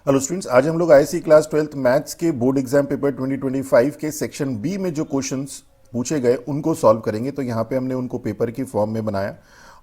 Hello students, आज हम लोग आईसी क्लास 12th मैथ्स के बोर्ड एग्जाम पेपर 2025 के सेक्शन बी में जो क्वेश्चंस पूछे गए उनको सॉल्व करेंगे। तो यहाँ पे हमने उनको पेपर की फॉर्म में बनाया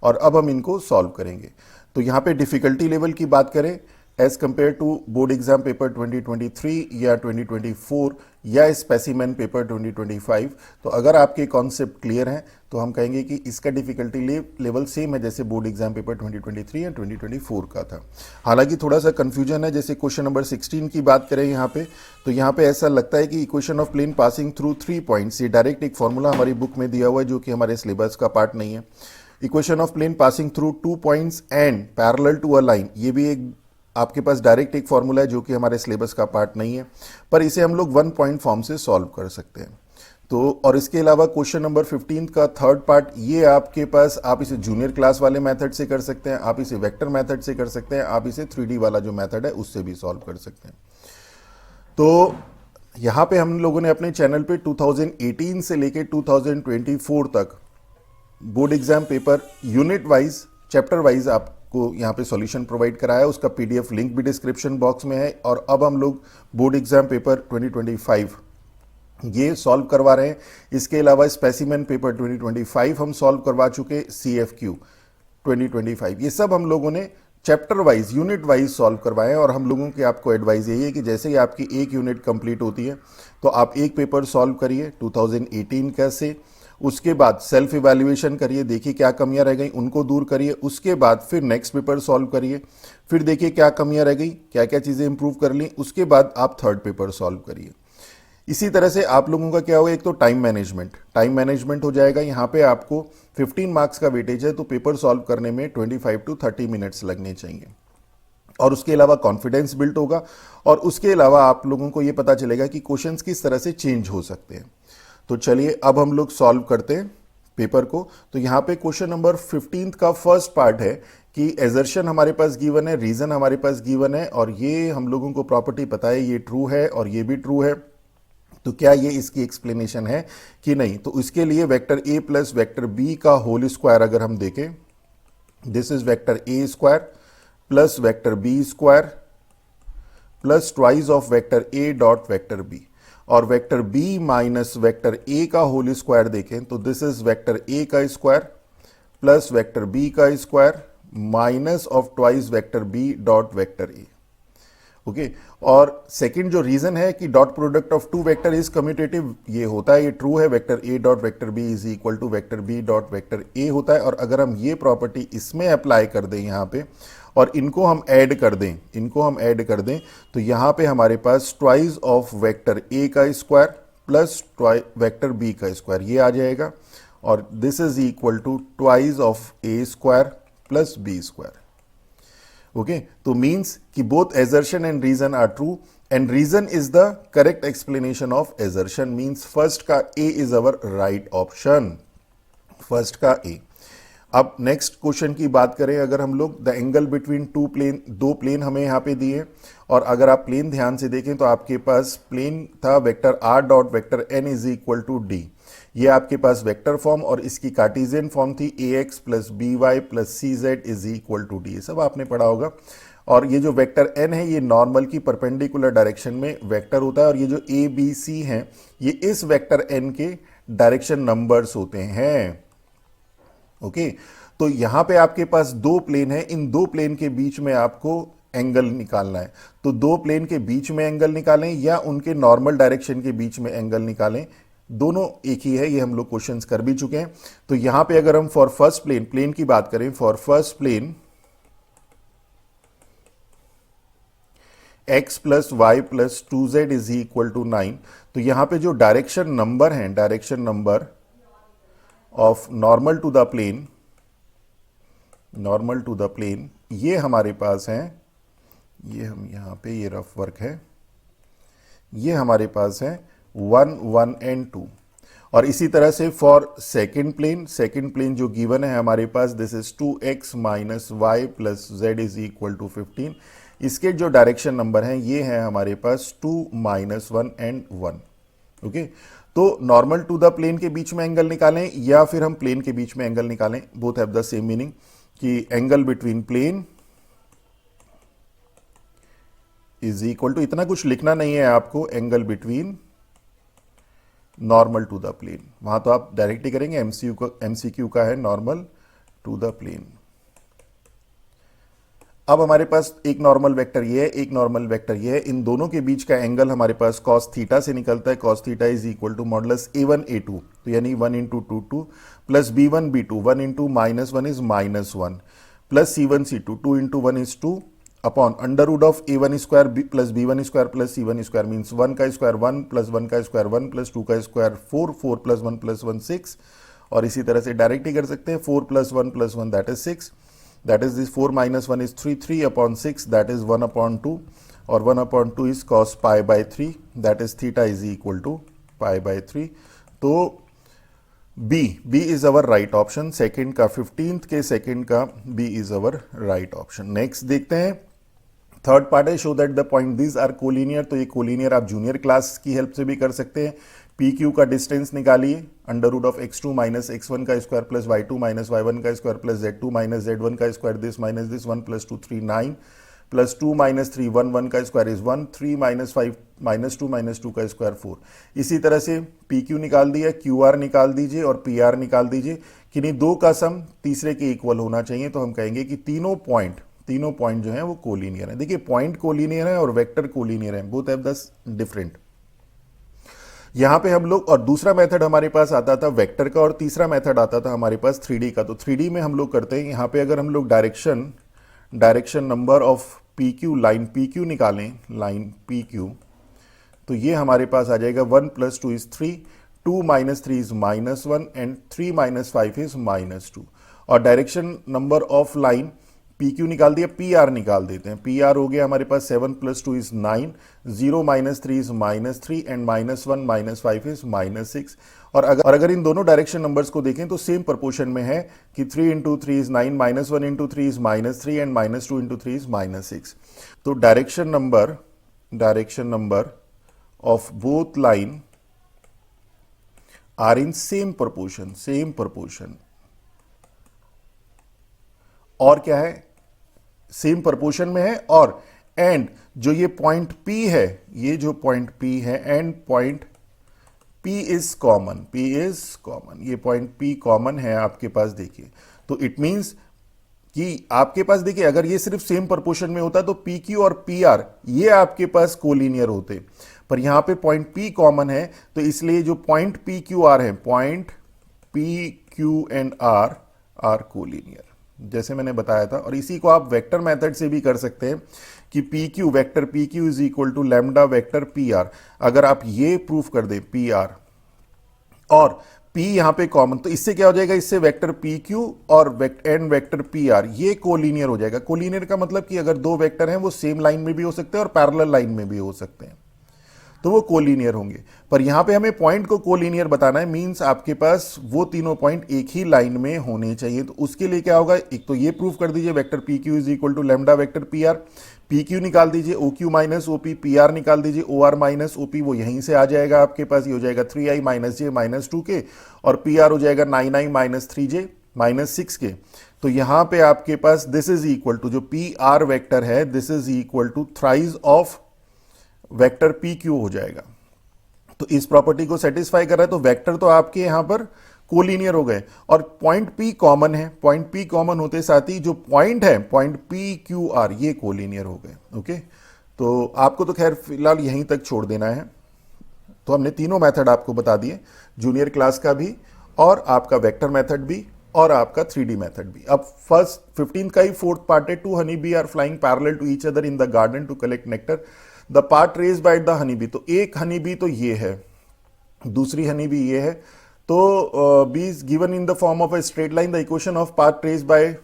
और अब हम इनको सॉल्व करेंगे। तो यहाँ पे डिफिकल्टी लेवल की बात करें as compare to board exam paper 2023 या 2024 या स्पेसिमेन पेपर 2025, तो अगर आपके कॉन्सेप्ट क्लियर हैं तो हम कहेंगे कि इसका डिफिकल्टी लेवल सेम है जैसे बोर्ड एग्जाम पेपर 2023 या 2024 का था। हालांकि थोड़ा सा कंफ्यूजन है, जैसे क्वेश्चन नंबर 16 की बात करें यहाँ पे, तो यहाँ पे ऐसा लगता है कि equation of plane passing through 3 points, ये डायरेक्ट एक फॉर्मूला हमारी बुक में दिया हुआ है जो कि हमारे सिलेबस का पार्ट नहीं है। Equation of plane passing through 2 points and parallel to a line, ये भी एक आपके पास डायरेक्ट एक फॉर्मूला है जो कि हमारे सिलेबस का पार्ट नहीं है, पर इसे हम लोग 1 पॉइंट फॉर्म से सॉल्व कर सकते हैं। तो और इसके अलावा क्वेश्चन नंबर 15 का थर्ड पार्ट, ये आपके पास आप इसे जूनियर क्लास वाले मेथड से कर सकते हैं, आप इसे वेक्टर मेथड से कर सकते हैं, आप इसे 3D वाला जो मेथड है उससे भी सॉल्व कर सकते हैं। तो यहाँ पे हम लोगों ने अपने चैनल पे 2018 से लेके 2024 तक board exam paper unit wise, chapter wise आपको यहाँ पे सॉल्यूशन प्रोवाइड कराया है। उसका पीडीएफ लिंक भी डिस्क्रिप्शन बॉक्स में है। और अब हम लोग बोर्ड एग्जाम पेपर 2025 ये सॉल्व करवा रहे हैं। इसके अलावा स्पेसिमेन पेपर 2025 हम सॉल्व करवा चुके, CFQ 2025, ये सब हम लोगों ने chapter wise, unit wise solve करवाए हैं। और हम लोगों की आपको एडवाइस यही है कि जैसे ही आपकी एक यूनिट कंप्लीट होती है तो आप एक पेपर सॉल्व करिए 2018 का से, उसके बाद सेल्फ इवैल्यूएशन करिए, देखिए क्या कमियां रह गई उनको दूर करिए, उसके बाद फिर नेक्स्ट पेपर सॉल्व करिए, फिर देखिए क्या कमियां रह गई, क्या क्या चीज़ें इंप्रूव कर ली, उसके बाद आप थर्ड पेपर सॉल्व करिए। इसी तरह से आप लोगों का क्या होगा, एक तो टाइम मैनेजमेंट हो जाएगा। यहाँ पे आपको 15 मार्क्स का वेटेज है तो पेपर सॉल्व करने में 25 to 30 मिनट्स लगने चाहिए। और उसके अलावा कॉन्फिडेंस बिल्ड होगा और उसके अलावा आप लोगों को ये पता चलेगा कि क्वेश्चंस किस तरह से चेंज हो सकते हैं। तो चलिए अब हम लोग सॉल्व करते हैं पेपर को। तो यहाँ पे क्वेश्चन नंबर 15 का फर्स्ट पार्ट है कि एजर्शन हमारे पास गिवन है, रीजन हमारे पास गिवन है और ये हम लोगों को प्रॉपर्टी पता है, ये ट्रू है और ये भी ट्रू है। तो क्या ये इसकी एक्सप्लेनेशन है कि नहीं? तो इसके लिए vector a plus vector b का होल स्क्वायर अगर हम देखें, this is vector a square plus vector b square plus twice of vector a dot vector b, और vector b minus vector a का होल स्क्वायर देखें तो this is vector a का square plus vector b का square minus of twice vector b dot vector a। Okay, और second जो reason है कि dot product of two vector is commutative, ये होता है, ये ट्रू है, vector a dot vector b is equal to vector b dot vector a होता है। और अगर हम ये प्रॉपर्टी इसमें अप्लाई कर दें यहाँ पे और इनको हम ऐड कर दें, तो यहाँ पे हमारे पास ट्वाइस ऑफ वेक्टर a का स्क्वायर प्लस वेक्टर b का स्क्वायर ये आ जाएगा, और this is equal to twice of a square plus b square. Okay, तो मीन्स कि both assertion and reason are true and reason is the correct explanation of assertion, means first का A is our right option, first का A। अब next question की बात करें, अगर हम लोग द एंगल बिटवीन दो प्लेन हमें यहाँ पे दिए, और अगर आप प्लेन ध्यान से देखें तो आपके पास प्लेन था vector r dot vector n is equal to D, ये आपके पास वेक्टर फॉर्म और इसकी कार्टेशियन फॉर्म थी ax plus B Y plus C Z is equal to D, ये सब आपने पढ़ा होगा। और ये जो वेक्टर n है ये नॉर्मल की परपेंडिकुलर डायरेक्शन में वेक्टर होता है, और ये जो a b c हैं ये इस वेक्टर n के डायरेक्शन नंबर्स होते हैं। ओके, तो यहां पे आपके पास दो प्लेन है, इन दो प्लेन के बीच में आपको एंगल निकालना है। तो दो प्लेन के बीच में एंगल निकालें या उनके नॉर्मल डायरेक्शन के बीच में एंगल निकालें, दोनों एक ही है, ये हम लोग क्वेश्चंस कर भी चुके हैं। तो यहां पे अगर हम फॉर फर्स्ट प्लेन की बात करें, for first plane x plus Y plus 2z is equal to 9, तो यहां पे जो डायरेक्शन नंबर है, direction number of normal to the plane ये हमारे पास हैं, ये हम यहां पे ये रफ वर्क है, ये हमारे पास है 1 1 एंड 2। और इसी तरह से फॉर सेकंड प्लेन जो गिवन है हमारे पास, this is 2x minus Y plus Z is equal to 15, इसके जो डायरेक्शन नंबर हैं ये हैं हमारे पास 2 माइनस 1 एंड 1। ओके, तो नॉर्मल टू द प्लेन के बीच में एंगल निकालें या फिर हम प्लेन के बीच में एंगल निकालें, both have the same meaning, कि angle between plane is equal to, इतना कुछ लिखना नहीं है आपको, angle between normal to the plane. वहां तो आप डायरेक्ट ही करेंगे, एमसीक्यू का है नॉर्मल टू द प्लेन। अब हमारे पास एक नॉर्मल वेक्टर ये है, एक नॉर्मल वेक्टर ये है, इन दोनों के बीच का एंगल हमारे पास कॉस थीटा से निकलता है। Cos theta is equal to modulus a1 a2, तो यानी 1 into 2 plus b1 b2, 1 into -1 is -1 plus c1 c2, 2 into 1 is 2 upon under root of a1 square plus b1 square plus c1 square, means 1 का square 1 plus 1 का square 1 plus 2 का square 4, 4 plus 1 plus 1 6, और इसी तरह से direct ही कर सकते हैं, 4 plus 1 plus 1 that is 6, that is this 4 minus 1 is 3, 3 upon 6 that is 1 upon 2, और 1 upon 2 is cos pi by 3, that is theta is equal to pi by 3। तो B is our right option, second का 15th के second का B is our right option। Next देखते हैं, third part है, show that the point this are collinear. तो ये collinear आप जूनियर क्लास की हेल्प से भी कर सकते हैं। पी क्यू का डिस्टेंस निकालिए, under root of x2 minus x1 का square plus y2 minus y1 का square plus z2 minus z1 का square, this minus this 1 plus 2 3 9 plus 2 minus 3 1 1 का स्क्वायर इज 1, 3 माइनस 5 माइनस 2 का स्क्वायर 4। इसी तरह से पी क्यू निकाल दिया, क्यू आर निकाल दीजिए और पी आर निकाल दीजिए। किन्हीं दो का सम तीसरे के इक्वल होना चाहिए, तो हम कहेंगे कि तीनों पॉइंट जो है वो कोलिनियर है। देखिए पॉइंट कोलिनियर है और वेक्टर कोलिनियर है, बोथ हैव द डिफरेंट। यहां पे हम लोग, और दूसरा मेथड हमारे पास आता था वेक्टर का, और तीसरा मेथड आता था हमारे पास 3D का। तो 3D में हम लोग करते हैं, यहां पे अगर हम लोग direction number of P Q, line P Q निकालें, लाइन पी क्यू, तो ये हमारे पास आ जाएगा 1 plus 2 is 3, 2 minus 3 is -1 and 3 minus 5 is -2। और direction number of line P Q निकाल दिया, पी आर निकाल देते हैं। पी आर हो गया हमारे पास 7 plus 2 is 9, 0 minus 3 is -3 and -1 minus 5 is -6। और अगर इन दोनों डायरेक्शन नंबर्स को देखें तो सेम प्रोपोर्शन में है कि 3 into 3 is 9, -1 into 3 is -3 and -2 into 3 is -6। तो direction number of both line are in same proportion. और क्या है, सेम प्रोपोर्शन में है, और एंड जो ये पॉइंट P है, ये जो पॉइंट P है, and point P is common, ये पॉइंट P कॉमन है आपके पास। देखिए तो इट मींस कि आपके पास, देखिए अगर ये सिर्फ सेम प्रोपोर्शन में होता तो PQ और PR ये आपके पास कोलिनियर होते, पर यहां पे पॉइंट P कॉमन है, तो इसलिए जो पॉइंट PQR है, point PQ and R are collinear, जैसे मैंने बताया था। और इसी को आप वेक्टर मेथड से भी कर सकते हैं कि PQ, vector PQ is equal to lambda vector PR। अगर आप ये प्रूफ कर दें PR और P यहां पे कॉमन, तो इससे क्या हो जाएगा, इससे वेक्टर PQ और एंड वेक्टर PR ये कोलिनियर हो जाएगा। कोलिनियर का मतलब कि अगर दो वेक्टर हैं वो सेम लाइन में भी हो सकते हैं और पैरेलल लाइन में भी हो सकते हैं, तो वो कोलिनियर होंगे। पर यहां पे हमें पॉइंट को कोलिनियर बताना है, मींस आपके पास वो तीनों पॉइंट एक ही लाइन में होने चाहिए। तो उसके लिए क्या होगा, एक तो ये प्रूफ कर दीजिए vector PQ is equal to lambda vector PR, PQ निकाल दीजिए, OQ माइनस OP, PR निकाल दीजिए, OR माइनस OP, वो यहीं से आ जाएगा आपके पास, ये हो जाएगा 3i minus j minus 2k, और PR हो जाएगा 9i minus 3j minus 6k। तो यहां पे आपके पास दिस इज इक्वल टू, जो PR वेक्टर है, this is equal to thrice of vector PQ हो जाएगा। तो इस प्रॉपर्टी को सेटिस्फाई कर रहा है, तो वेक्टर तो आपके यहां पर कोलिनियर हो गए, और पॉइंट P कॉमन है, पॉइंट P कॉमन होते साथ ही जो पॉइंट है, पॉइंट PQR ये कोलिनियर हो गए। ओके, तो आपको तो खैर फिलहाल यहीं तक छोड़ देना है। तो हमने तीनों मेथड आपको बता दिए, जूनियर क्लास का भी, और आपका वेक्टर मेथड भी, और आपका 3D मेथड भी। अब फर्स्ट 15th का ही फोर्थ पार्ट है, 2 honey bee are flying parallel to each other in the garden to collect nectar, the part raised by the honey bee. तो एक हनी बी तो ये है, दूसरी हनी बी ये है, तो bee is given in the form of a straight line, the equation of path raised by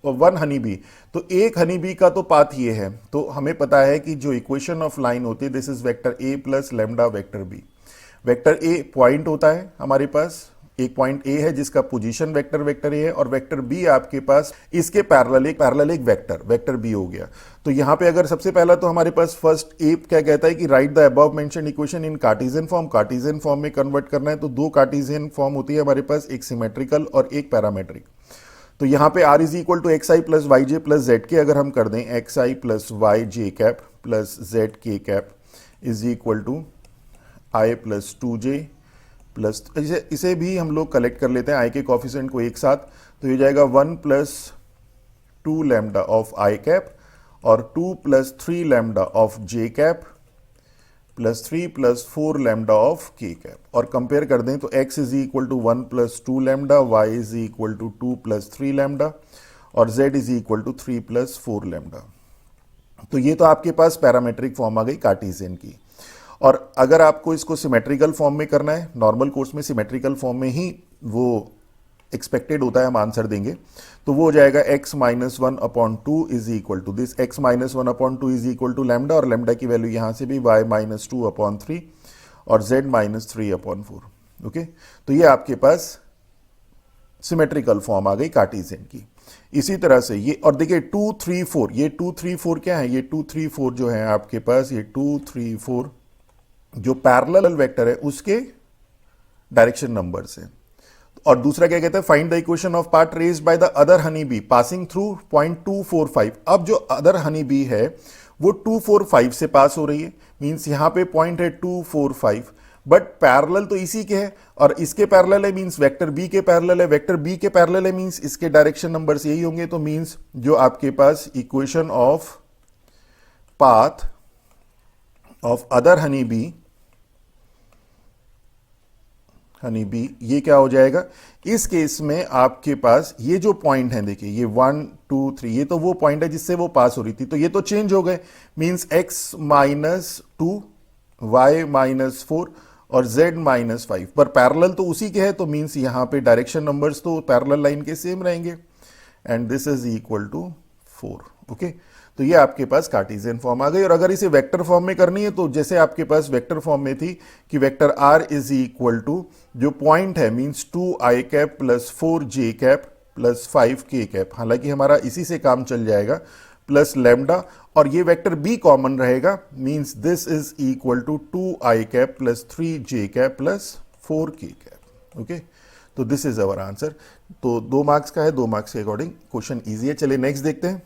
1 honey bee. तो एक हनी बी का तो पाथ ये है, तो हमें पता है कि जो इक्वेशन ऑफ लाइन होती है, this is vector A plus lambda vector B। Vector A point होता है हमारे पास, एक पॉइंट A है जिसका पोजीशन वेक्टर A है, और वेक्टर B आपके पास इसके पैरेलल एक वेक्टर B हो गया। तो यहां पे अगर सबसे पहला तो हमारे पास फर्स्ट A क्या कहता है कि right the above mentioned equation in Cartesian form में कन्वर्ट करना है। तो दो कार्टेशियन फॉर्म होती है हमारे पास, एक सिमेट्रिकल और एक पैरामेट्रिक। तो यहां पे R is equal to XI plus YJ plus ZK अगर हम कर दें, XI plus YJ cap plus Z K cap is equal to I plus 2j plus, इसे भी हम लोग कलेक्ट कर लेते हैं आई के कॉफिशेंट को एक साथ, तो ये जाएगा 1 plus 2 lambda of I cap और 2 plus 3 lambda of J cap plus 3 plus 4 lambda of K cap. और कंपेयर कर दें तो x is equal to 1 plus 2 lambda, y is equal to 2 plus 3 lambda और z is equal to 3 plus 4 lambda. तो ये तो आपके पास पैरामेट्रिक फॉर्म आ गई कार्टेशियन की। और अगर आपको इसको सिमेट्रिकल फॉर्म में करना है, नॉर्मल कोर्स में सिमेट्रिकल फॉर्म में ही वो एक्सपेक्टेड होता है, हम आंसर देंगे, तो वो हो जाएगा x minus 1 upon 2 is equal to this, x minus 1 upon 2 is equal to lambda, और लैम्डा की वैल्यू यहां से भी y माइनस 2 अपॉन 3 और z माइनस 3 अपॉन 4। ओके, तो ये आपके पास सिमेट्रिकल फॉर्म आ गई कार्टेशियन की। इसी तरह से ये, और देखिए 2 3 4, ये 2 3 4 क्या है, ये 2 3 4 जो है आपके पास, ये 2 3 4 जो पैरेलल वेक्टर है उसके डायरेक्शन नंबर्स हैं। और दूसरा क्या कहता है, find the equation of part raised by the other honey be passing through point 245। अब जो अदर हनी बी है वो 245 से पास हो रही है, मींस यहां पे पॉइंट है 245, बट पैरेलल तो इसी के है और इसके पैरेलल है, मींस वेक्टर बी के पैरेलल है, वेक्टर बी के पैरेलल है, मींस इसके डायरेक्शन नंबर्स यही होंगे। तो मींस जो आपके पास equation of path of other honey bee ये क्या हो जाएगा, इस केस में आपके पास ये जो पॉइंट है, देखिए ये 1 2 3, ये तो वो पॉइंट है जिससे वो पास हो रही थी, तो ये तो चेंज हो गए, means x minus 2, y minus 4 और z माइनस 5, पर पैरेलल तो उसी के है, तो मींस यहां पे डायरेक्शन नंबर्स तो पैरेलल लाइन के सेम रहेंगे, and this is equal to 4। Okay, तो ये आपके पास कार्टेशियन फॉर्म आ गई। और अगर इसे वेक्टर फॉर्म में करनी है तो जैसे आपके पास वेक्टर फॉर्म में थी कि vector r is equal to जो पॉइंट है means 2i cap plus 4j cap plus 5k cap, हालांकि हमारा इसी से काम चल जाएगा, प्लस लैम्डा, और ये वेक्टर b कॉमन रहेगा, means this is equal to 2i cap plus 3j cap plus 4k cap. Okay, तो दिस इज अवर आंसर। तो 2 मार्क्स का है, 2 मार्क्स के अकॉर्डिंग क्वेश्चन ईजी है। चलिए नेक्स्ट देखते हैं।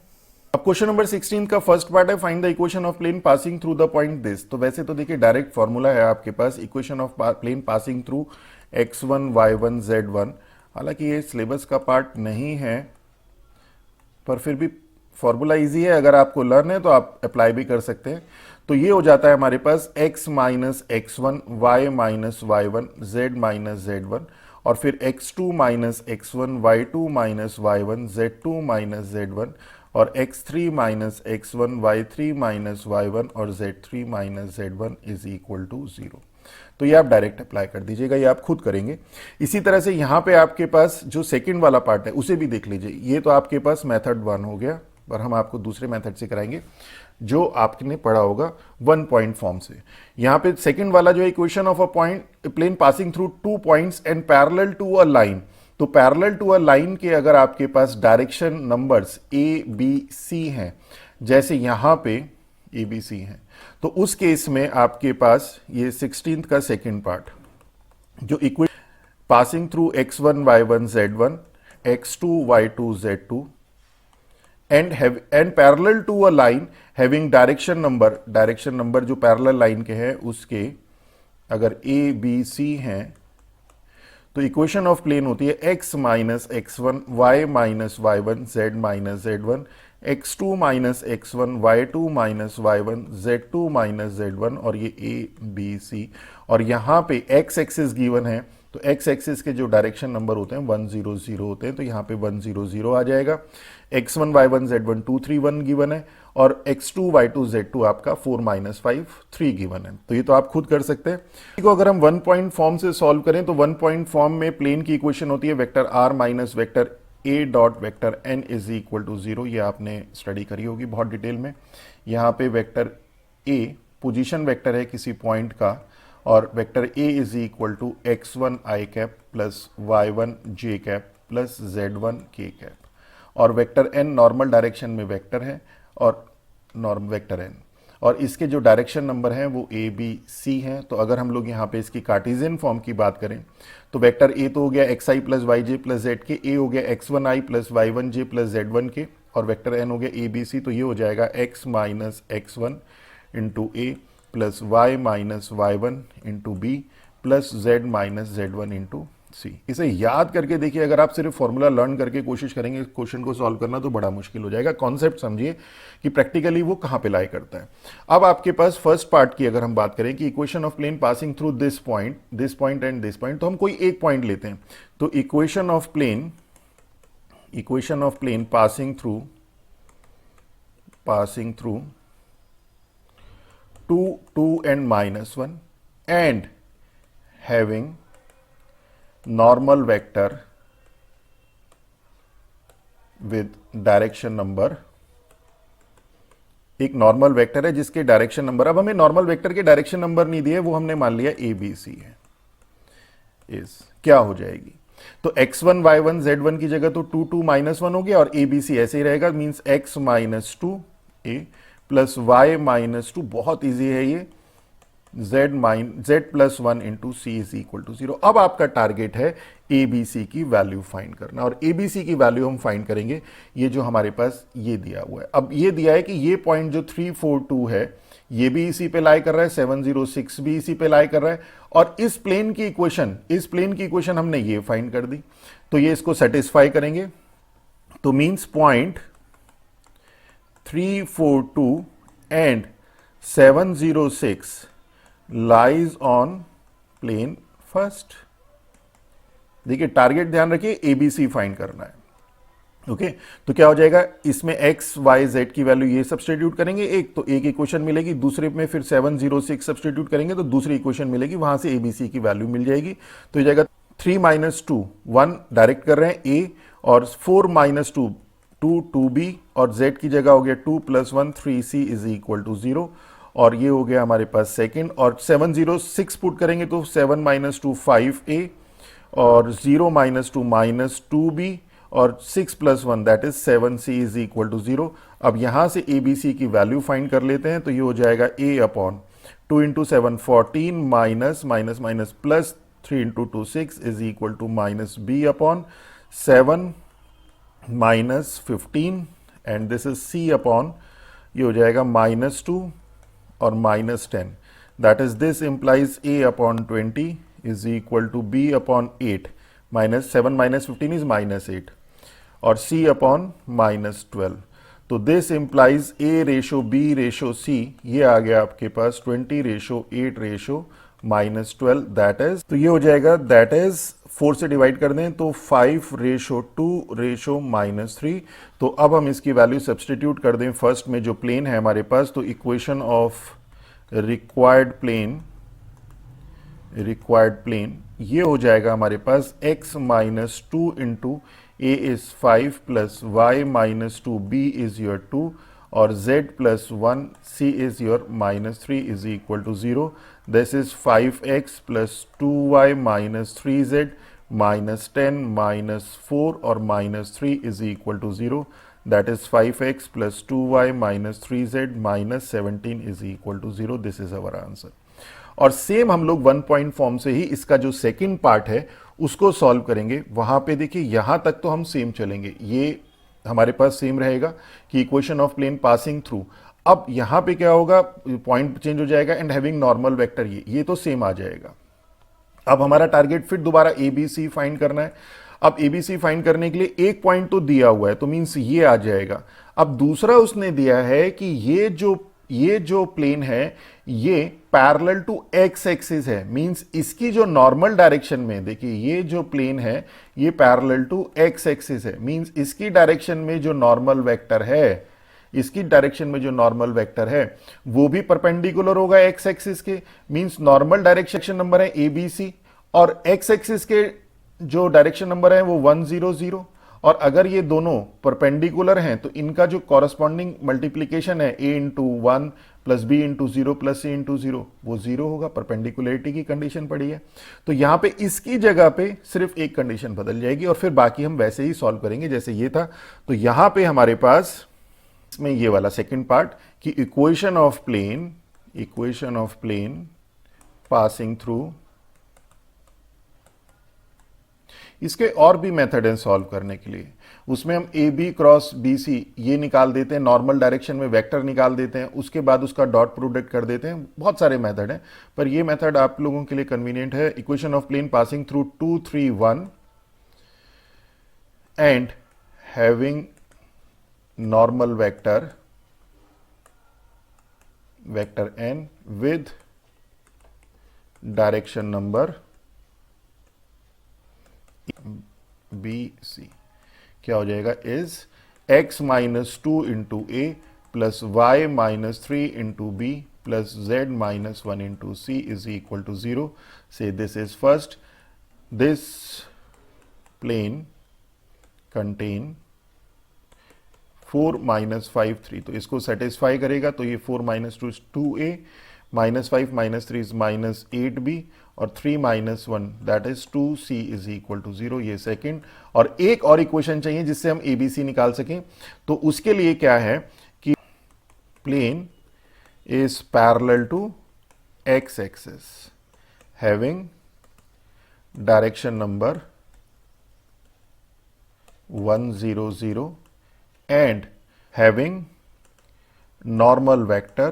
अब क्वेश्चन नंबर 16 का फर्स्ट पार्ट है, find the equation of plane passing through the point this. तो वैसे तो देखिए डायरेक्ट फॉर्मूला है आपके पास, equation of plane passing through x1 y1 z1, हालांकि ये सिलेबस का पार्ट नहीं है, पर फिर भी फॉर्मूला इजी है, अगर आपको लर्न है तो आप अप्लाई भी कर सकते हैं। तो ये हो जाता है हमारे पास x minus x1 y minus y1 z minus z1, और फिर x2 minus x1 y2 minus y1 z2 minus z1, और x3 minus x1 y3 minus y1 और z3 minus z1 is equal to 0। तो ये आप डायरेक्ट अप्लाई कर दीजिएगा, ये आप खुद करेंगे। इसी तरह से यहाँ पे आपके पास जो सेकंड वाला पार्ट है उसे भी देख लीजिए। ये तो आपके पास मेथड 1 हो गया, पर हम आपको दूसरे मेथड से कराएंगे जो आपने पढ़ा होगा 1 पॉइंट फॉर्म से। यहाँ पे सेकंड वाला जो equation of a point plane passing through 2 points and parallel to a line, तो पैरेलल टू अ लाइन के अगर आपके पास direction numbers A B C हैं, जैसे यहां पे ए बी सी हैं, तो उस केस में आपके पास ये 16th का सेकंड पार्ट जो equation passing through x1 y1 z1 x2 y2 z2 and parallel to a line having direction number जो पैरेलल लाइन के हैं उसके अगर ए बी सी हैं, तो इक्वेशन ऑफ प्लेन होती है x minus x1 y minus y1 z minus z1 x2 minus x1 y2 minus y1 z2 minus z1, और ये a b c, और यहाँ पे x एक्सिस गिवन है, तो x एक्सिस के जो डायरेक्शन नंबर होते हैं 1 0 0 होते हैं, तो यहाँ पे 1 0 0 आ जाएगा। x1 y1 z1 2 3 1 गिवन है, और x2 y2 z2 आपका 4 माइनस 5 3 गिवन है। तो ये तो आप खुद कर सकते हैं। को अगर हम 1 पॉइंट फॉर्म से सॉल्व करें तो 1 पॉइंट फॉर्म में प्लेन की इक्वेशन होती है vector r minus vector a dot vector n is equal to 0। ये आपने स्टडी करी होगी बहुत डिटेल में। यहाँ पे वेक्टर a पोजीशन वेक्टर है किसी पॉइंट का, और vector a is equal to x1 i cap plus y1 j cap plus z1 k cap, और वेक्टर n नॉर्मल डायरेक्शन में वेक्टर है और नॉर्म वेक्टर n, और इसके जो डायरेक्शन नंबर हैं वो a b c हैं। तो अगर हम लोग यहाँ पे इसकी कार्टेशियन फॉर्म की बात करें तो वेक्टर a तो हो गया xi plus yj plus z के, a हो गया x1i plus y1j plus z1 के, और वेक्टर n हो गया a b c, तो ये हो जाएगा x माइनस x1 इंटू ए plus Y minus y1 into B plus z minus z1 into C. इसे याद करके देखिए, अगर आप सिर्फ फॉर्मूला लर्न करके कोशिश करेंगे क्वेश्चन को सॉल्व करना तो बड़ा मुश्किल हो जाएगा। कॉन्सेप्ट समझिए कि प्रैक्टिकली वो कहां पे लाई करता है। अब आपके पास फर्स्ट पार्ट की अगर हम बात करें कि equation of plane passing through this point and this point, तो हम कोई एक पॉइंट लेते हैं। तो equation of plane passing through 2, 2 and -1 and having normal vector with direction number, एक नॉर्मल वेक्टर है जिसके डायरेक्शन नंबर, अब हमें नॉर्मल वेक्टर के डायरेक्शन नंबर नहीं दिए, वो हमने मान लिया ABC है। इस क्या हो जाएगी, तो x1 y1 z1 की जगह तो 2, 2 -1 हो गया और ABC ऐसे ही रहेगा, means x minus 2 a plus y minus 2, बहुत इजी है ये, z plus 1 into C is equal to 0। अब आपका टारगेट है ABC की वैल्यू फाइंड करना, और ABC की वैल्यू हम फाइंड करेंगे ये जो हमारे पास ये दिया हुआ है। अब ये दिया है कि ये पॉइंट जो 3, 4, 2 है ये भी इसी पे लाई कर रहा है, 706 भी इसी पे लाई कर रहा है, और इस प्लेन की इक्वेशन हमने ये फाइंड कर दी, तो ये इसको सेटिस्फाई करेंगे। तो means point 342 and 706 lies on plane first। देखिए टारगेट ध्यान रखिए ABC फाइंड करना है। ओके तो क्या हो जाएगा, इसमें x y z की वैल्यू ये सब्स्टिट्यूट करेंगे एक, तो एक इक्वेशन मिलेगी, दूसरे में फिर 706 सब्स्टिट्यूट करेंगे तो दूसरी इक्वेशन मिलेगी, वहां से ABC की वैल्यू मिल जाएगी। तो ये जाएगा 3 माइनस 2 1 डायरेक्ट कर रहे हैं A, और 4 माइनस 2 2 2B, और Z की जगह हो गया 2 plus 1 3C is equal to 0, और ये हो गया हमारे पास सेकंड। और 706 पुट करेंगे तो 7 माइनस 2 5A, और 0 माइनस 2 माइनस 2B, और 6 प्लस 1 that is 7C is equal to 0। अब यहां से ABC की वैल्यू फाइंड कर लेते हैं, तो ये हो जाएगा A upon 2 into 7 14 minus minus minus plus 3 into 2 6 is equal to minus B upon 7 minus 15, and this is C upon, ये हो जाएगा माइनस 2 और minus 10, that is this implies A upon 20 is equal to B upon 8, minus 7 minus 15 is minus 8, और C upon minus 12। तो this implies A ratio B ratio C, ये आ गया आपके पास 20 ratio 8 ratio minus 12, that is, तो ये हो जाएगा दैट इज 4 से डिवाइड कर दें तो 5 रेशो 2 रेशो माइनस 3। तो अब हम इसकी वैल्यू सब्सटीट्यूट कर दें फर्स्ट में जो प्लेन है हमारे पास, तो इक्वेशन ऑफ रिक्वायर्ड प्लेन ये हो जाएगा हमारे पास x minus 2 into a is 5 plus Y minus 2 b is your 2, और z plus 1 c is your minus 3 is equal to 0। This is 5x plus 2y minus 3z minus 10 minus 4 और minus 3 is equal to 0, that is 5x plus 2y minus 3z minus 17 is equal to 0। This is our answer. और same हम लोग 1 point form से ही इसका जो second part है उसको solve करेंगे। वहां पे देखिए यहां तक तो हम सेम चलेंगे, ये हमारे पास सेम रहेगा कि equation of plane passing through. अब यहां पे क्या होगा, पॉइंट चेंज हो जाएगा एंड हैविंग नॉर्मल वेक्टर, ये तो सेम आ जाएगा। अब हमारा टारगेट फिर दोबारा ABC फाइंड करना है। अब ABC फाइंड करने के लिए एक पॉइंट तो दिया हुआ है, तो मीन्स ये आ जाएगा। अब दूसरा उसने दिया है कि ये जो प्लेन है ये पैरेलल टू x एक्सिस है, मींस इसकी जो नॉर्मल डायरेक्शन में, देखिए ये जो प्लेन है ये पैरेलल टू x एक्सिस है, मींस इसकी डायरेक्शन में जो नॉर्मल वेक्टर है वो भी परपेंडिकुलर होगा x एक्सिस के, मींस नॉर्मल डायरेक्शन नंबर है ABC, और x एक्सिस के जो डायरेक्शन नंबर है वो 1 0 0, और अगर ये दोनों परपेंडिकुलर हैं तो इनका जो कॉरस्पॉन्डिंग मल्टीप्लीकेशन है a into 1 plus b into 0 plus c into 0 वो 0 होगा, परपेंडिकुलरिटी की कंडीशन पड़ी है। तो यहां पे इसकी जगह पे सिर्फ एक कंडीशन बदल जाएगी और फिर बाकी हम वैसे ही सॉल्व करेंगे जैसे ये था। तो यहां पे हमारे पास इसमें ये वाला सेकंड पार्ट कि equation of plane passing through, इसके और भी मेथड हैं सॉल्व करने के लिए। उसमें हम A B cross B C ये निकाल देते हैं, नॉर्मल डायरेक्शन में वेक्टर निकाल देते हैं, उसके बाद उसका डॉट प्रोडक्ट कर देते हैं। बहुत सारे मेथड हैं, पर ये मेथड आप लोगों के लिए कन्वीनियंट है। Equation of plane passing through 2 3 1 and having normal vector n with direction number b c क्या हो जाएगा, is x minus 2 into A plus Y minus 3 into B plus z minus 1 into C is equal to 0। So this is first, this plane contain 4 minus 5 3, तो इसको satisfy करेगा। तो ये 4 minus 2 2a, minus 5 minus 3 is minus 8b, और 3 minus 1 that is 2c is equal to 0। ये second. और एक और इक्वेशन चाहिए जिससे हम abc निकाल सकें, तो उसके लिए क्या है कि plane is parallel to x axis having direction number 1 0 0 and having normal vector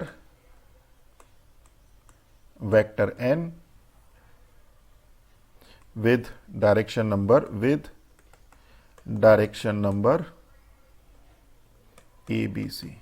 n with direction number ABC।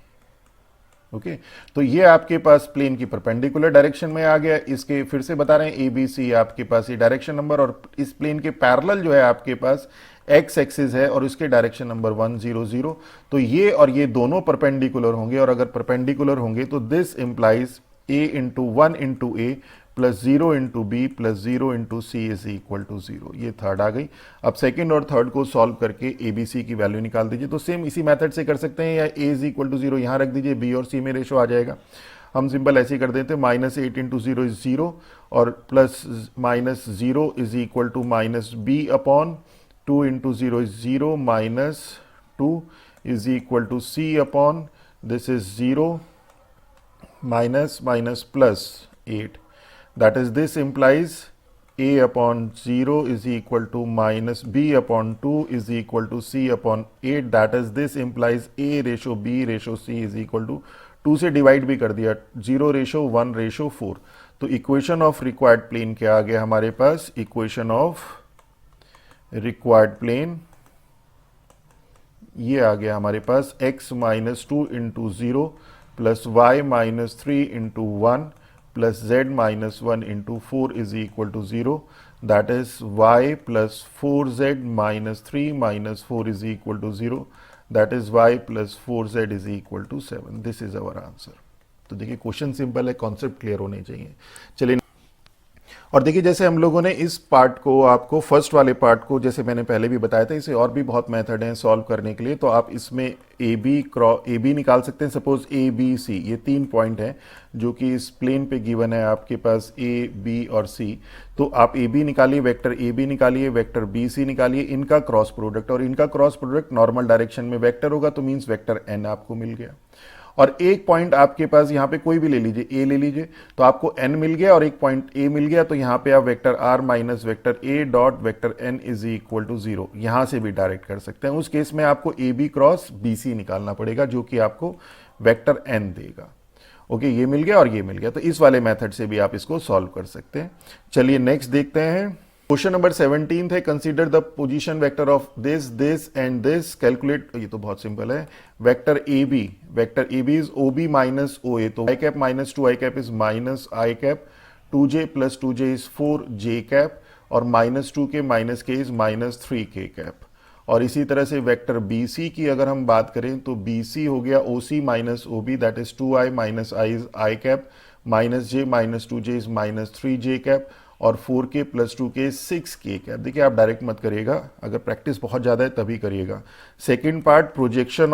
Okay, तो ये आपके पास प्लेन की परपेंडिकुलर डायरेक्शन में आ गया। इसके फिर से बता रहे हैं ABC आपके पास ये डायरेक्शन नंबर, और इस प्लेन के पैरेलल जो है आपके पास x एक्सिस है और उसके डायरेक्शन नंबर 1 0 0। तो ये और ये दोनों परपेंडिकुलर होंगे, और अगर परपेंडिकुलर होंगे तो this implies a into 1 into A plus 0 into B plus 0 into C is equal to 0। ये थर्ड आ गई। अब सेकंड और थर्ड को सॉल्व करके ABC की वैल्यू निकाल दीजिए। तो सेम इसी मेथड से कर सकते हैं, या a इज इक्वल टू 0 यहां रख दीजिए, b और c में रेशो आ जाएगा। हम सिंपल ऐसे ही कर देते हैं, माइनस 8 इंटू 0 इज 0, और plus minus 0 is equal to minus b upon 2 into 0 is 0, minus 2 is equal to c upon this is 0 minus minus plus 8, that is this implies a upon 0 is equal to minus b upon 2 is equal to c upon 8, that is this implies a ratio b ratio c is equal to 2 से divide भी कर दिया, 0 ratio 1 ratio 4। तो equation of required plane क्या आ गया हमारे पास, इक्वेशन ऑफ रिक्वायर्ड प्लेन ये आ गया हमारे पास x minus 2 into 0 plus Y minus 3 into 1 plus z minus 1 into 4 is equal to 0, that is y plus 4z minus 3 minus 4 is equal to 0, that is y plus 4z is equal to 7। this is our answer। तो देखिए question simple है, concept clear होने चाहिए। चलिए, और देखिए जैसे हम लोगों ने इस पार्ट को, आपको फर्स्ट वाले पार्ट को जैसे मैंने पहले भी बताया था, इसे और भी बहुत मेथड हैं सॉल्व करने के लिए। तो आप इसमें ए बी निकाल सकते हैं। सपोज ए बी सी ये 3 पॉइंट हैं जो कि इस प्लेन पे गिवन है आपके पास, ए बी और सी। तो आप ए बी निकालिए, वेक्टर ए बी निकालिए, वेक्टर बी सी निकालिए, इनका क्रॉस प्रोडक्ट, और इनका क्रॉस प्रोडक्ट नॉर्मल डायरेक्शन में वेक्टर होगा, तो मीन्स वेक्टर एन आपको मिल गया। और एक पॉइंट आपके पास यहाँ पे कोई भी ले लीजिए, ए ले लीजिए, तो आपको एन मिल गया, और एक पॉइंट ए मिल गया, तो यहाँ पे आप vector r minus vector a dot vector n is equal to 0 यहां से भी डायरेक्ट कर सकते हैं। उस केस में आपको A B cross B C निकालना पड़ेगा, जो कि आपको वेक्टर एन देगा। ओके, ये मिल गया और ये मिल गया, तो इस वाले मेथड से भी आप इसको सॉल्व कर सकते हैं। चलिए नेक्स्ट देखते हैं। क्वेश्चन नंबर 17 है, consider the position vector of this and this, calculate. ये तो बहुत सिंपल है। Vector A B is O B minus O A, तो I cap minus 2 I cap is minus I cap, 2j plus 2j is 4j cap, और minus 2k minus K is minus 3k cap. और इसी तरह से vector B सी की अगर हम बात करें तो बी सी हो गया O C minus O B, that is 2i minus I is I cap, minus j minus 2j is minus 3j cap, और 4k plus 2k 6k cap. देखिए आप डायरेक्ट मत करिएगा, अगर प्रैक्टिस बहुत ज़्यादा है तभी करिएगा। Second part, projection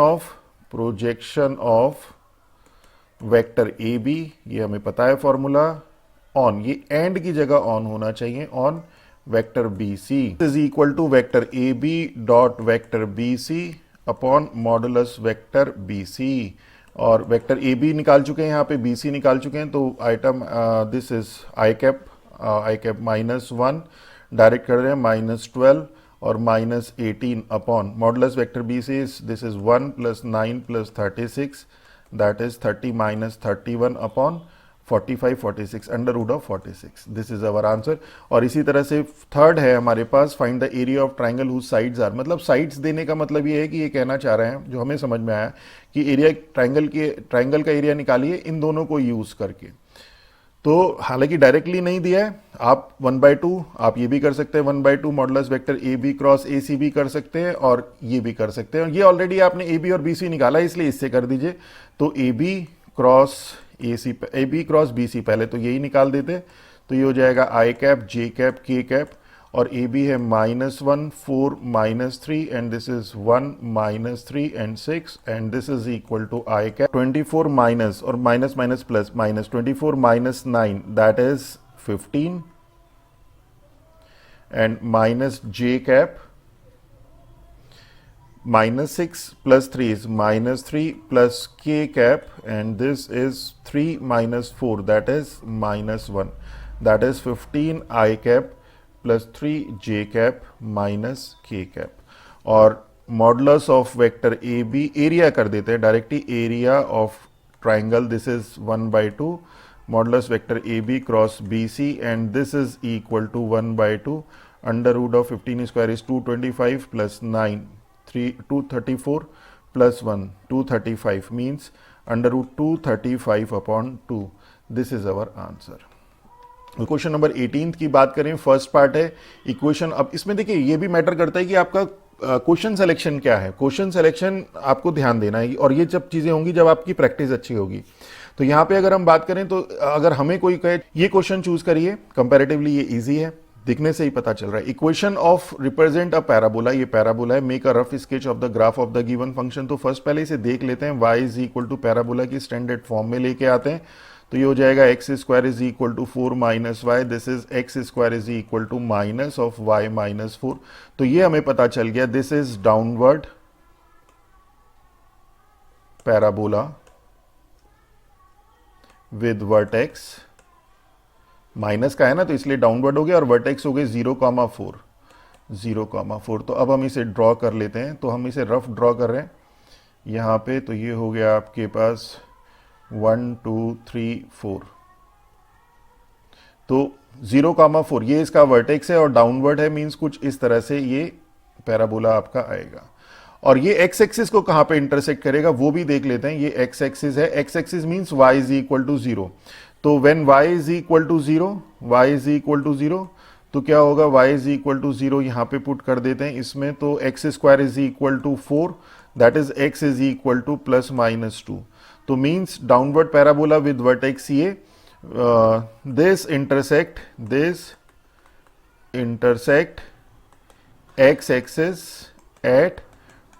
of vector A B, ये हमें पता है फॉर्मूला, ऑन, ये एंड की जगह ऑन होना चाहिए, on vector B C is equal to vector A B dot vector B C upon modulus vector B C. और वेक्टर ए बी निकाल चुके हैं, यहाँ पे बी सी निकाल चुके हैं, तो item this is I cap minus 1, direct कर रहे हैं माइनस 12, और -18 अपॉन मॉडुलस वेक्टर बी से this is 1 + 9 + 36 that is 30 - 31 upon 45 46 under root of 46 this is our answer. और इसी तरह से थर्ड है हमारे पास find the area of triangle whose sides are, मतलब साइड्स देने का मतलब ये है कि ये कहना चाह रहे हैं जो हमें समझ में आया कि एरिया ट्राइंगल का एरिया निकालिए इन दोनों को यूज करके। तो हालांकि डायरेक्टली नहीं दिया है, आप 1/2 आप ये भी कर सकते हैं, 1/2 modulus vector A B cross A C भी कर सकते हैं और ये भी कर सकते हैं। ये ऑलरेडी आपने ए बी और बी सी निकाला है इसलिए इससे कर दीजिए। तो A B cross B C पहले तो यही निकाल देते, तो ये हो जाएगा I cap J cap K cap, और ए बी है -1 4 -3 and this is 1 -3 and 6 and this is equal to I cap 24 minus और minus minus plus -24 - 9 that is 15 and minus J cap -6 + 3 is -3 plus k cap and this is 3 - 4 that is -1 that is 15 I cap plus 3 j cap minus k cap। और modulus of vector A B area कर देते हैं directly, area of triangle this is 1/2 modulus vector A B cross B C and this is equal to 1/2 under root of 15 square is 225 plus 9 234 plus 1 235 means under root 235 upon 2 this is our answer। Question number 18 की बात करें, first part है equation. अब इसमें देखिए ये भी matter करता है कि आपका क्वेश्चन सिलेक्शन क्या है। क्वेश्चन सिलेक्शन आपको ध्यान देना है और ये जब चीजें होंगी जब आपकी प्रैक्टिस अच्छी होगी। तो यहाँ पे अगर हम बात करें तो अगर हमें कोई कहे ये क्वेश्चन चूज करिए, कंपैरेटिवली ये इजी है, दिखने से ही पता चल रहा है। Equation of represent a parabola, ये पैराबोला है, make a rough sketch of the graph of the given function. तो फर्स्ट पहले इसे देख लेते हैं, y is equal to parabola की स्टैंडर्ड फॉर्म में लेके आते हैं। तो ये हो जाएगा x square is equal to 4 - y, this is x square is equal to minus of y -4। तो ये हमें पता चल गया this is downward parabola with vertex, minus का है ना तो इसलिए डाउनवर्ड हो गया, और वर्टेक्स हो गए 0,4 0,4। तो अब हम इसे ड्रॉ कर लेते हैं। तो हम इसे रफ ड्रॉ कर रहे हैं यहाँ पे। तो ये हो गया आपके पास 1 2 3 4, तो 0,4 ये इसका वर्टेक्स है और डाउनवर्ड है, मीन्स कुछ इस तरह से ये पैराबोला आपका आएगा। और ये एक्स एक्सिस को कहां पे इंटरसेक्ट करेगा वो भी देख लेते हैं। ये एक्स एक्सिस है, x axis means y is equal to 0। तो when y is equal to 0 तो क्या होगा, y इज इक्वल टू 0 यहां पे पुट कर देते हैं इसमें। तो X square is equal to 4 that is x is equal to +-2। तो means downward parabola with vertex ये this intersect x axis at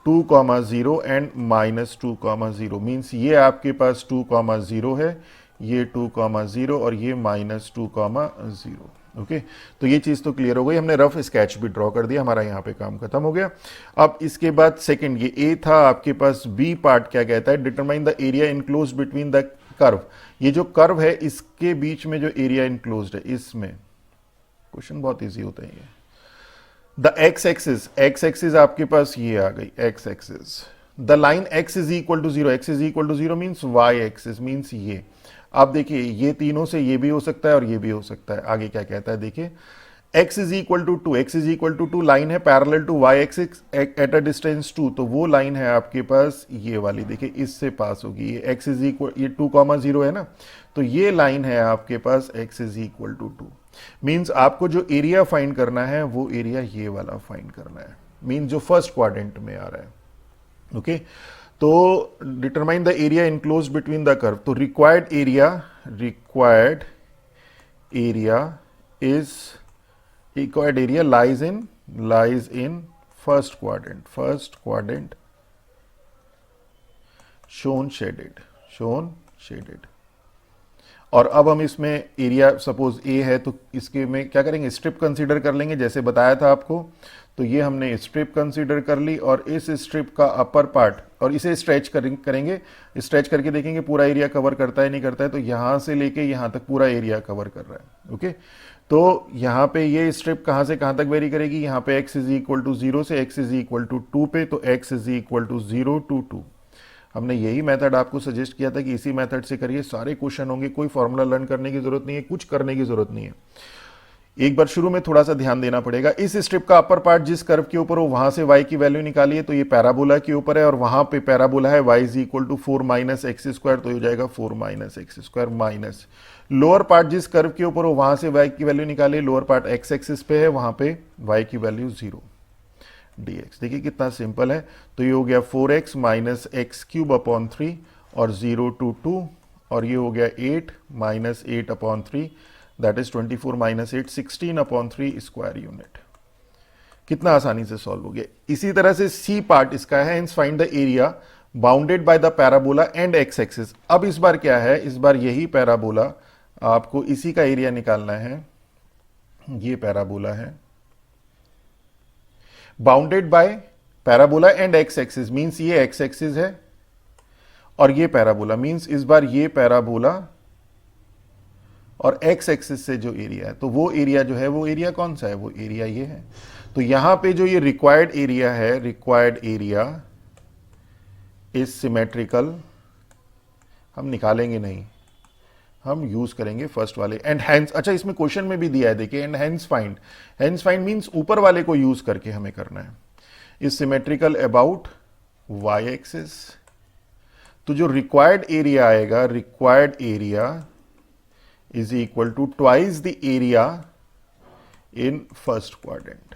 2,0 and -2,0 means ये आपके पास 2,0 है, ये 2,0 और ये -2,0। ओके, तो ये चीज तो क्लियर हो गई। हमने रफ स्केच भी ड्रॉ कर दिया, हमारा यहाँ पे काम खत्म हो गया। अब इसके बाद सेकंड, ये ए था आपके पास, बी पार्ट क्या कहता है, determine the area enclosed between the curve. ये जो कर्व है इसके बीच में जो एरिया इनक्लोज्ड है, इसमें क्वेश्चन बहुत इजी होता है ये। द एक्स एक्सिस आपके पास ये आ गई x axis, the line x is equal to 0 means y axis means ये। आप देखिए ये तीनों से ये भी हो सकता है और ये भी हो सकता है। आगे क्या कहता है देखिए, x is equal to 2 line है parallel to y axis at a distance 2, तो वो लाइन है आपके पास ये वाली, देखिए इससे पास होगी। ये x इज इक्वल, ये 2,0 है ना, तो ये लाइन है आपके पास x is equal to 2। Means आपको जो एरिया फाइंड करना है वो एरिया ये वाला फाइंड करना है, मीन्स जो फर्स्ट क्वाड्रेंट में आ रहा है। ओके, तो determine the area enclosed between the curve. तो required area lies in first quadrant shown shaded। और अब हम इसमें एरिया सपोज ए है तो इसके में क्या करेंगे, स्ट्रिप कंसीडर कर लेंगे जैसे बताया था आपको। तो ये हमने स्ट्रिप कंसीडर कर ली और इस स्ट्रिप का अपर पार्ट और इसे स्ट्रेच करेंगे, स्ट्रेच करके देखेंगे पूरा एरिया कवर करता है नहीं करता है। तो यहां से लेके यहां तक पूरा एरिया कवर कर रहा है। ओके, तो यहां पे ये स्ट्रिप कहां से कहां तक वेरी करेगी, यहां पे x इज इक्वल टू 0 से x इज इक्वल टू 2 पे, तो x is equal to 0 to 2। हमने यही मेथड आपको सजेस्ट किया था कि इसी मेथड से करिए, सारे क्वेश्चन होंगे, कोई फॉर्मूला लर्न करने की जरूरत नहीं है, कुछ करने की जरूरत नहीं है। एक बार शुरू में थोड़ा सा ध्यान देना पड़ेगा। इस स्ट्रिप का अपर पार्ट जिस कर्व के ऊपर हो वहां से y की वैल्यू निकालिए, तो ये पैराबोला के ऊपर है और वहां पे पैराबोला है y is equal to 4 minus x square, तो हो जाएगा 4 minus x square minus lower part जिस कर्व के ऊपर हो वहां से y की वैल्यू निकालिए, लोअर पार्ट x एक्सिस पे है, वहां पे y की वैल्यू 0 dx। देखिए कितना सिंपल है। तो ये हो गया 4x minus x cube upon 3 और 0 टू 2, और ये हो गया 8 minus 8 upon 3, that is 24 minus 8, 16 upon 3 square unit. कितना आसानी से सॉल्व हो गया। इसी तरह से सी पार्ट इसका है, hence find the area bounded by the parabola and x axis. अब इस बार क्या है, इस बार यही पैराबोला आपको इसी का एरिया निकालना है। ये पैराबोला है bounded by parabola and x axis, means ये एक्स एक्सिस है और ये पैराबोला, मींस इस बार ये पैराबोला और एक्स एक्सिस से जो एरिया है, तो वो एरिया जो है वो एरिया कौन सा है, वो एरिया ये है। तो यहां पे जो ये रिक्वायर्ड एरिया है, रिक्वायर्ड एरिया इज सिमेट्रिकल, हम निकालेंगे नहीं, हम यूज करेंगे फर्स्ट वाले एंड हैंस। अच्छा, इसमें क्वेश्चन में भी दिया है देखिए, and hence find, hence find means ऊपर वाले को यूज करके हमें करना है। Is symmetrical about y axis. तो जो रिक्वायर्ड एरिया आएगा, required area is equal to twice the area in first quadrant,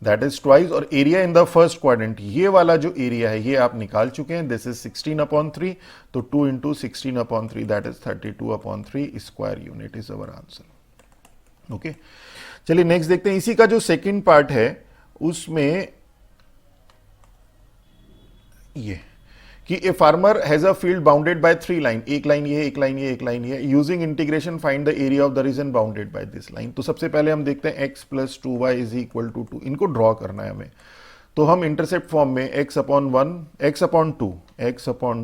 that is twice, और area in the first quadrant ये वाला जो एरिया है ये आप निकाल चुके हैं, दिस इज 16 अपॉन 3, तो 2 into 16 upon 3 that is 32 upon 3 square unit is our answer. Okay, चलिए नेक्स्ट देखते हैं। इसी का जो सेकंड पार्ट है उसमें ये कि a farmer has a field bounded by 3 line, एक लाइन ये, एक लाइन ये, एक लाइन ये, using integration find the area of the region bounded by this line. तो सबसे पहले हम देखते हैं x plus 2y is equal to 2, इनको ड्रॉ करना है हमें। तो हम इंटरसेप्ट फॉर्म में x upon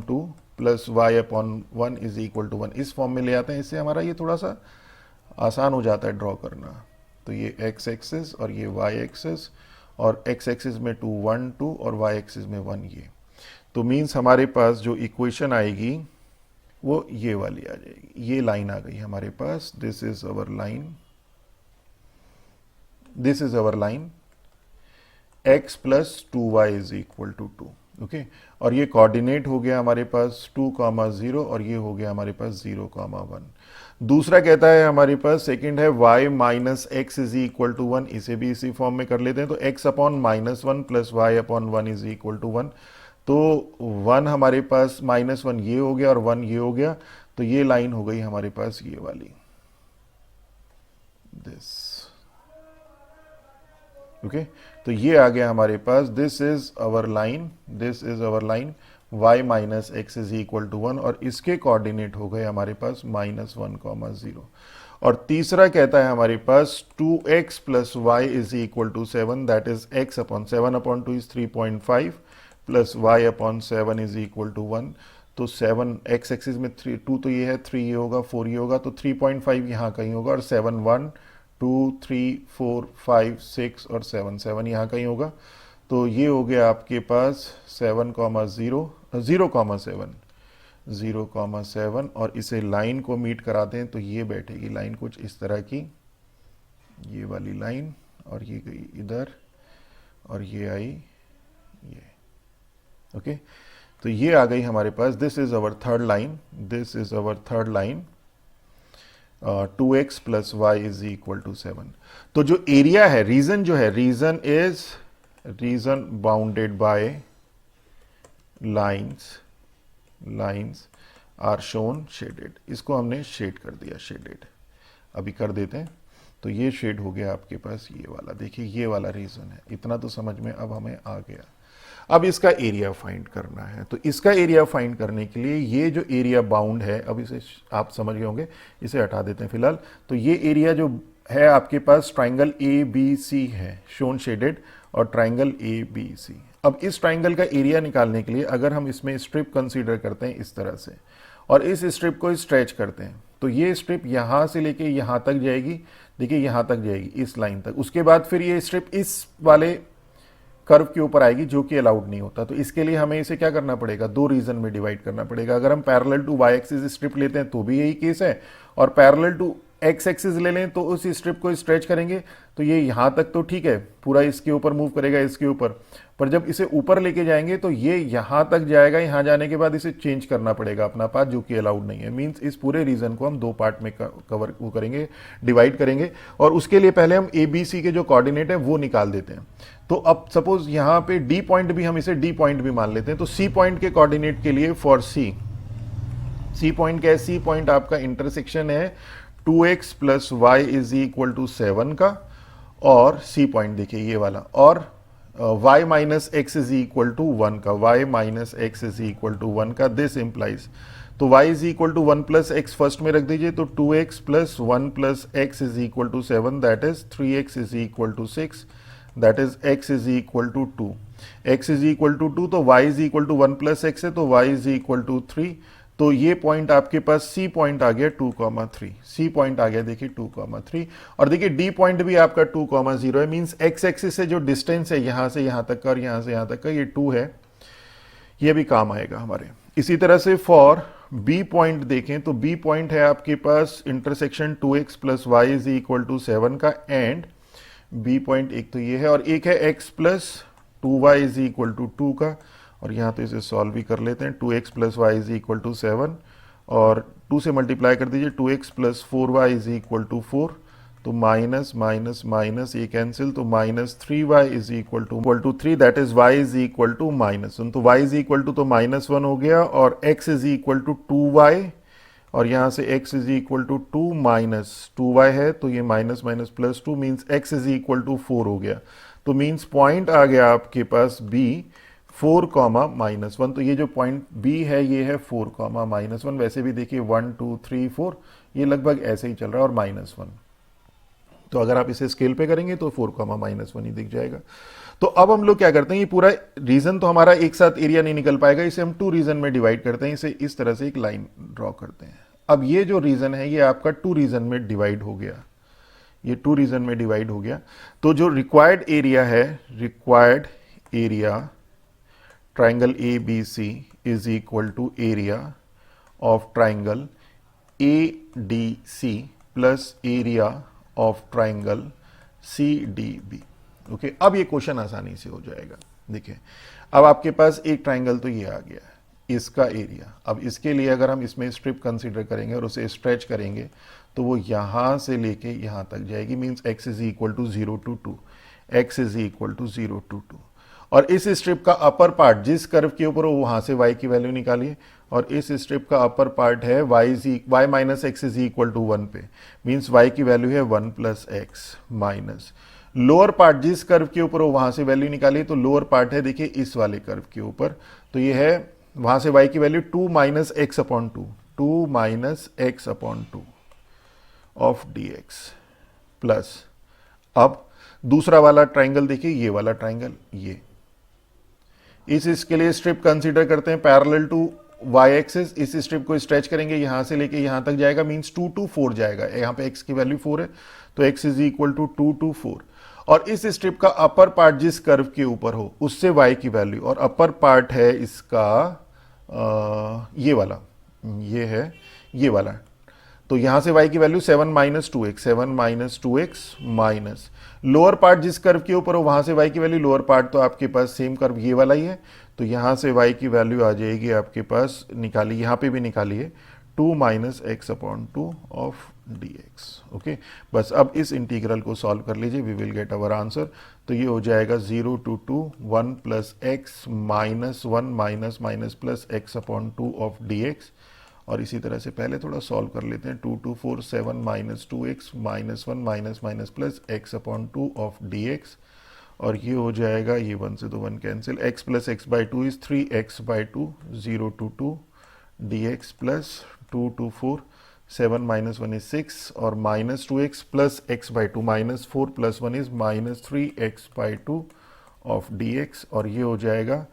2 plus y upon 1 is equal to 1 इस फॉर्म में ले आते हैं। इससे हमारा ये थोड़ा सा आसान हो जाता है ड्रॉ करना। तो ये x एक्सिस और ये y एक्सिस, और x एक्सिस में 2 1 2 और y एक्सिस में 1 ये। तो मीन्स हमारे पास जो इक्वेशन आएगी वो ये वाली आ जाएगी, ये लाइन आ गई हमारे पास, this is our line, this is our line x plus 2y is equal to 2। Okay, और ये कोऑर्डिनेट हो गया हमारे पास 2,0 और ये हो गया हमारे पास 0,1। दूसरा कहता है हमारे पास सेकंड है y minus x is equal to 1, इसे भी इसी फॉर्म में कर लेते हैं। तो x upon -1 plus y upon 1 is equal to 1। तो 1 हमारे पास -1 ये हो गया और 1 ये हो गया, तो ये लाइन हो गई हमारे पास ये वाली, दिस। ओके, तो ये आ गया हमारे पास, this is our line, this is our line y minus x is equal to 1, और इसके कोऑर्डिनेट हो गए हमारे पास -1,0। और तीसरा कहता है हमारे पास 2x plus y is equal to 7, that is x upon 7 upon 2 is 3.5 plus y upon 7 is equal to 1। तो 7 x एक्सिस में 3 2 तो ये है, 3 ये होगा, 4 ये होगा, तो 3.5 यहाँ कहीं होगा, और 7 1 2 3 4 5 6 और 7 7 यहाँ कहीं होगा। तो ये हो गया आपके पास 0,7 और इसे लाइन को मीट कराते हैं तो ये बैठेगी लाइन कुछ इस तरह की, ये वाली लाइन, और ये गई इधर और ये आई ये। ओके, तो ये आ गई हमारे पास, this is our third line, this is our third line, 2x plus y is equal to 7। तो जो एरिया है, रीजन जो है, region is region bounded by lines are shown shaded. इसको हमने शेड कर दिया, शेडेड अभी कर देते हैं। तो ये शेड हो गया आपके पास ये वाला, देखिए ये वाला रीजन है। इतना तो समझ में अब हमें आ गया। अब इसका एरिया फाइंड करना है। तो इसका एरिया फाइंड करने के लिए ये जो एरिया बाउंड है, अब इसे आप समझ गए होंगे, इसे हटा देते हैं फिलहाल। तो ये एरिया जो है आपके पास ट्राइंगल ए बी सी है, शोन शेडेड, और ट्राइंगल ए बी सी। अब इस ट्राइंगल का एरिया निकालने के लिए अगर हम इसमें स्ट्रिप कंसीडर करते हैं इस तरह से, और इस स्ट्रिप को स्ट्रेच करते हैं, तो ये स्ट्रिप यहां से लेके यहां तक जाएगी, देखिए यहां तक जाएगी, इस लाइन तक। उसके बाद फिर ये स्ट्रिप इस वाले कर्व के ऊपर आएगी, जो कि अलाउड नहीं होता। तो इसके लिए हमें इसे क्या करना पड़ेगा, दो रीजन में डिवाइड करना पड़ेगा। अगर हम parallel to y axis strip लेते हैं तो भी यही केस है, और पैरेलल टू एक्स एक्सिस ले लें तो उस स्ट्रिप को स्ट्रेच करेंगे तो ये यहां तक तो ठीक है, पूरा इसके ऊपर मूव करेगा, इसके ऊपर, पर जब इसे ऊपर लेके जाएंगे तो ये यहां तक जाएगा। यहां जाने के बाद इसे चेंज करना पड़ेगा अपना पाथ, जो कि अलाउड नहीं है। मींस इस पूरे रीजन को हम दो पार्ट में कवर करेंगे, डिवाइड करेंगे, और उसके लिए पहले हम ए बी सी के जो कोऑर्डिनेट है वो निकाल देते हैं। तो अब सपोज यहां पे डी पॉइंट भी, हम इसे डी पॉइंट भी मान लेते हैं। तो सी पॉइंट के कोऑर्डिनेट के लिए फॉर सी पॉइंट क्या है, सी पॉइंट आपका इंटरसेक्शन है 2x plus y is equal to 7 का, और सी पॉइंट देखिए ये वाला, और y minus x is equal to 1 का, y minus x is equal to 1 का। दिस इंप्लाइज, तो y is equal to 1 plus x first में रख दीजिए, तो 2x plus 1 plus x is equal to 7, that is 3x is equal to 6, that is x is equal to 2। x is equal to 2, तो y is equal to 1 plus x है, तो y is equal to 3। तो ये point आपके पास C point आ गया 2,3, C point आ गया देखिए 2,3, और देखिए डी पॉइंट भी आपका 2,0 है। मींस एक्स एक्सिस से जो डिस्टेंस है यहां से यहां तक का और यहां से यहां तक का, ये 2 है, ये भी काम आएगा हमारे। इसी तरह से फॉर बी पॉइंट देखें तो बी पॉइंट है आपके पास intersection 2x plus y is equal to 7 का, एंड बी पॉइंट एक तो ये है, और एक है x plus 2y is equal to 2 का, और यहाँ तो इसे सॉल्व भी कर लेते हैं। 2x plus y is equal to 7, और 2 से मल्टीप्लाई कर दीजिए, 2x plus 4y is equal to 4, तो माइनस माइनस माइनस ये कैंसिल, तो minus 3y is equal to 3, that is y is equal to -1। तो y इज इक्वल टू तो -1 हो गया, और x is equal to 2y, और यहाँ से x is equal to 2 minus 2y है, तो ये minus minus plus 2, means x is equal to 4 हो गया। तो मीन्स पॉइंट आ गया आपके पास b 4, -1। तो ये जो पॉइंट B है ये है 4, -1। वैसे भी देखिए 1 2 3 4 ये लगभग ऐसे ही चल रहा है, और -1। तो अगर आप इसे स्केल पे करेंगे तो 4, -1 ही दिख जाएगा। तो अब हम लोग क्या करते हैं, ये पूरा रीजन तो हमारा एक साथ एरिया नहीं निकल पाएगा, इसे हम 2 रीजन में डिवाइड करते हैं। इसे इस तरह से एक लाइन ड्रॉ करते हैं। अब ये जो रीजन है ये आपका 2 रीजन में डिवाइड हो गया, ये 2 रीजन में डिवाइड हो गया। तो जो रिक्वायर्ड एरिया है, required area triangle ABC is equal to area of triangle ADC plus area of triangle CDB। Okay, अब ये क्वेश्चन आसानी से हो जाएगा। देखिए अब आपके पास एक ट्राइंगल तो ये आ गया, इसका एरिया। अब इसके लिए अगर हम इसमें स्ट्रिप कंसीडर करेंगे और उसे स्ट्रेच करेंगे तो वो यहां से लेके यहां तक जाएगी। Means x is equal to 0 to 2, x is equal to 0 to 2। और इस स्ट्रिप का अपर पार्ट जिस कर्व के ऊपर हो वहां से y की वैल्यू निकालिए, और इस स्ट्रिप का अपर पार्ट है y minus x is equal to 1 पे। मीन्स y की वैल्यू है 1 plus x minus lower part जिस कर्व के ऊपर हो वहां से वैल्यू निकालिए। तो लोअर पार्ट है देखिए इस वाले कर्व के ऊपर, तो ये है वहां से y की value 2 minus x upon 2, 2 minus x upon 2 of dx plus, अब दूसरा वाला ट्राइंगल देखिए, ये वाला ट्राइंगल, ये इसके लिए स्ट्रिप कंसीडर करते हैं पैरेलल टू वाई एक्सिस। इस स्ट्रिप को स्ट्रेच करेंगे यहां से लेके यहां तक जाएगा, मींस 2 to 4 जाएगा। यहां पे x की वैल्यू 4 है, तो x is equal to 2 to 4। और इस स्ट्रिप का अपर पार्ट जिस कर्व के ऊपर हो उससे y की वैल्यू, और अपर पार्ट है इसका ये वाला, ये है ये वाला, तो यहां से y की value 7 minus 2x, 7 minus 2x minus lower part जिस कर्व के ऊपर हो वहां से y की वैल्यू, लोअर पार्ट तो आपके पास सेम कर्व ये वाला ही है, तो यहां से y की वैल्यू आ जाएगी आपके पास, निकालिए यहां पे भी निकालिए, 2 minus x upon 2 of dx। Okay, बस अब इस इंटीग्रल को सॉल्व कर लीजिए, we will get our answer. तो ये हो जाएगा 0 to 2 1 plus x minus 1 minus minus plus x upon 2 of dx। और इसी तरह से पहले थोड़ा सॉल्व कर लेते हैं। 2 to 4 7 minus 2x minus 1 minus minus plus x upon 2 of dx, और ये हो जाएगा, ये 1 से तो 1 cancel, x plus x by two is 3x/2, 0 to 2 dx plus 2 to 4, 7 minus 1 is 6 और minus 2x plus x/2 minus 4 plus 1 is minus 3x/2 of dx और ये हो जाएगा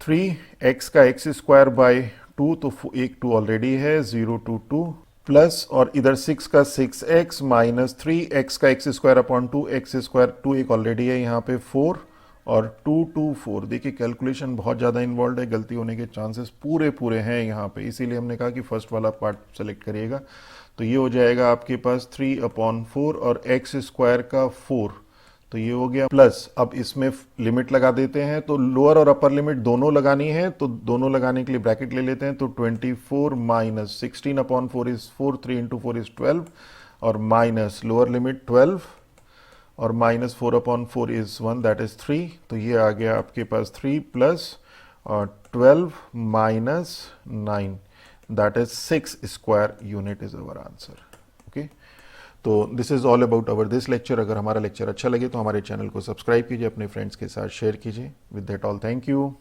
3x का x स्क्वायर बाई 2, तो एक 2 ऑलरेडी है, 0 to 2 प्लस और इधर 6 का 6x माइनस 3x का x square upon 2, x square 2 एक ऑलरेडी है यहाँ पे 4 और 2 to 4। देखिए कैलकुलेशन बहुत ज़्यादा इन्वॉल्व है, गलती होने के चांसेस पूरे हैं यहाँ पे, इसीलिए हमने कहा कि फर्स्ट वाला पार्ट सेलेक्ट करिएगा। तो ये हो जाएगा आपके पास 3/4 और x स्क्वायर का 4, तो ये हो गया प्लस। अब इसमें लिमिट लगा देते हैं, तो लोअर और अपर लिमिट दोनों लगानी है, तो दोनों लगाने के लिए ब्रैकेट ले लेते हैं। तो 24 माइनस 16/4 इज 4, 3 इंटू 4 इज 12 और माइनस लोअर लिमिट 12 और माइनस 4/4 इज 1 दैट इज 3। तो ये आ गया आपके पास 3 plus 12 minus 9 that is 6 square unit is our answer. Okay, तो this is all about our this lecture. अगर हमारा लेक्चर अच्छा लगे तो हमारे चैनल को सब्सक्राइब कीजिए, अपने फ्रेंड्स के साथ शेयर कीजिए। With that all, thank you.